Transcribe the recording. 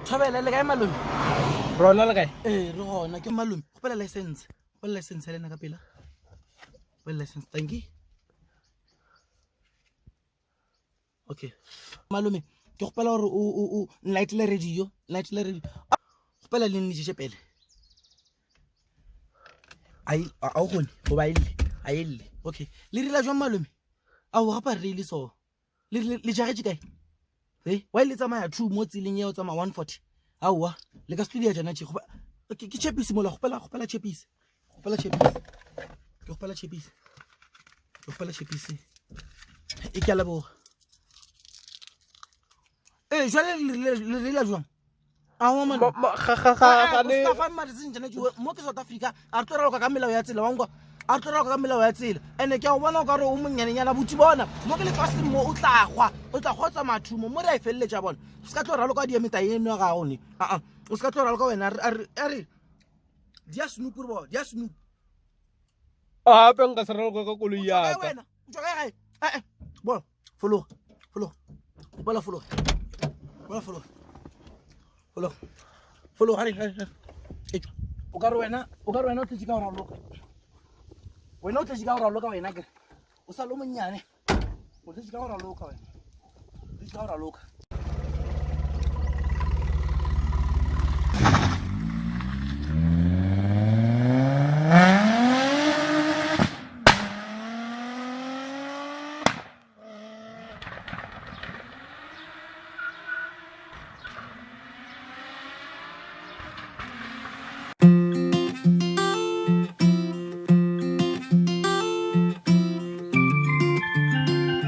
thobela le kae malome rona le kae re gona ke malome go pela license ya lena ka pela go license thank you okay malome ke go pela gore o lightile radio go pela le nnitše pele a o gone go ba ile a ile okay le rila jwa malome a o gapa re ile so le jagetse kae wa ile tsamaya 2 mo tseleng eo tsamaya 140 aowa le ka studio jana tše ke chepisi mola gopela chepisi e ke a leboga jwale le rila jwang mo ke South Africa a re tlo raloka ka melao ya tsela wankwa a re tlo raloka ka melao ya tsela ande ke a o bona o ka re o monyanenyana botse bona mo ke lefaseng mo o tla kgotsa mathumo mo re a e feleletša bona o se ka tlo raloka diameta eno ga one o se ka tlo raloka wena a re di a snoop re bona di a snoop gape nka se raloka ka koloi yaka wena o tswa kae bona fologa o ka re wena o tletše ka go raloka wena ke o sa le monnyane o tletše ka go raloka wena